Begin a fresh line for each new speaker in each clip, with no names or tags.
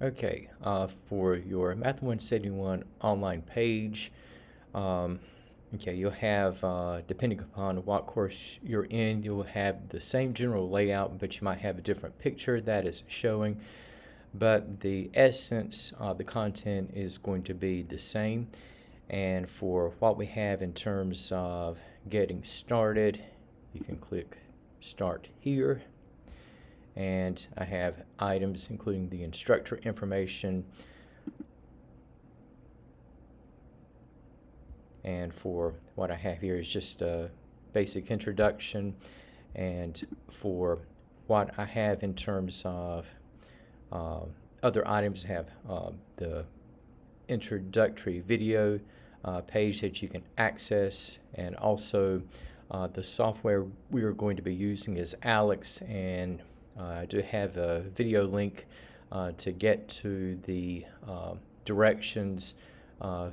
Okay, for your Math 171 online page, um, okay, you'll have, depending upon what course you're in, you'll have the same general layout, but you might have a different picture that is showing. But the essence of the content is going to be the same. And for what we have in terms of getting started, you can click Start here. And I have items including the instructor information. And for what I have here is just a basic introduction. And for what I have in terms of other items, I have the introductory video page that you can access, and also the software we are going to be using is ALEKS, and I do have a video link to get to the directions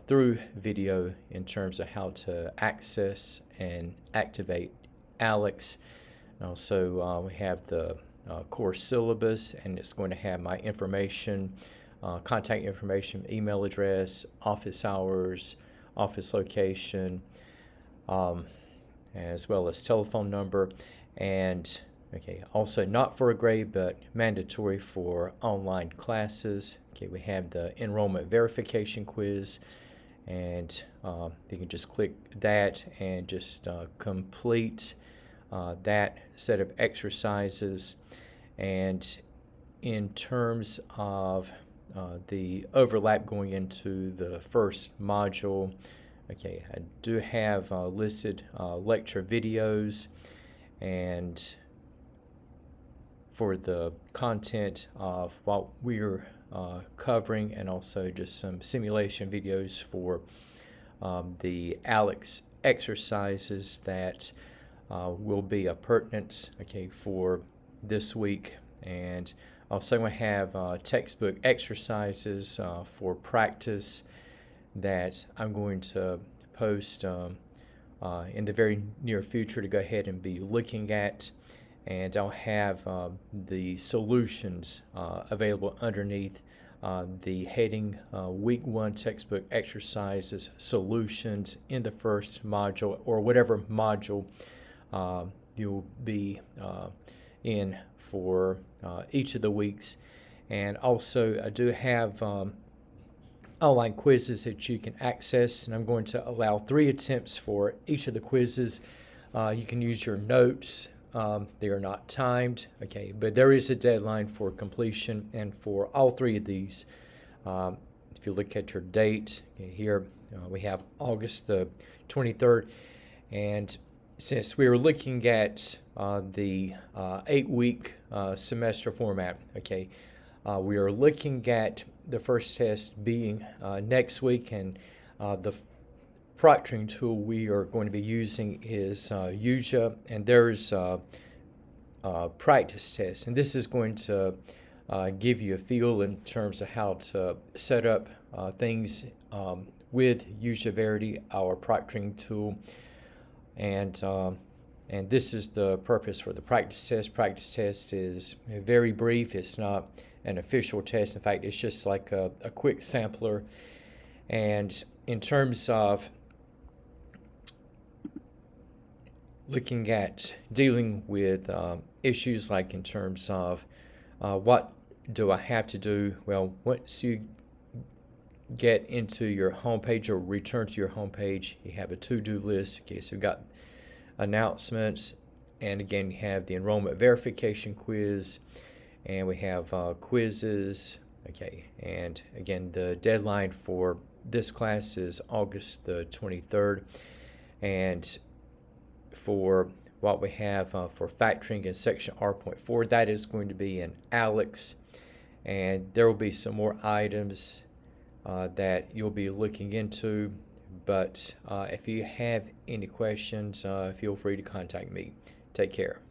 through video in terms of how to access and activate ALEKS. And also we have the course syllabus, and it's going to have my information, contact information, email address, office hours, office location, as well as telephone number. And okay, also not for a grade, but mandatory for online classes. Okay, we have the enrollment verification quiz, and you can just click that and just complete that set of exercises. And in terms of the overlap going into the first module, okay, I do have listed lecture videos, and for the content of what we're covering, and also just some simulation videos for the ALEKS exercises that will be a pertinence, okay, for this week. And also I have textbook exercises for practice that I'm going to post in the very near future to go ahead and be looking at. And I'll have the solutions available underneath the heading Week 1 Textbook Exercises Solutions in the first module, or whatever module you'll be in for each of the weeks. And also I do have online quizzes that you can access, and I'm going to allow 3 attempts for each of the quizzes. You can use your notes. They are not timed, okay, but there is a deadline for completion, and for all 3 of these, if you look at your date here, we have August the 23rd, and since we were looking at the 8-week semester format, okay, we are looking at the first test being next week, and the proctoring tool we are going to be using is UJA, and there's a practice test, and this is going to give you a feel in terms of how to set up things with UJA Verity, our proctoring tool. And this is the purpose for the practice test. Practice test is very brief. It's not an official test. In fact, it's just like a quick sampler. And in terms of looking at dealing with issues like in terms of what do I have to do, well, once you get into your homepage or return to your homepage, you have a to-do list. Okay, so we've got announcements, and again you have the enrollment verification quiz, and we have quizzes. Okay, and again the deadline for this class is August the 23rd, and for what we have for factoring in section R.4, that is going to be in ALEKS, and there will be some more items that you'll be looking into. But if you have any questions, feel free to contact me. Take care.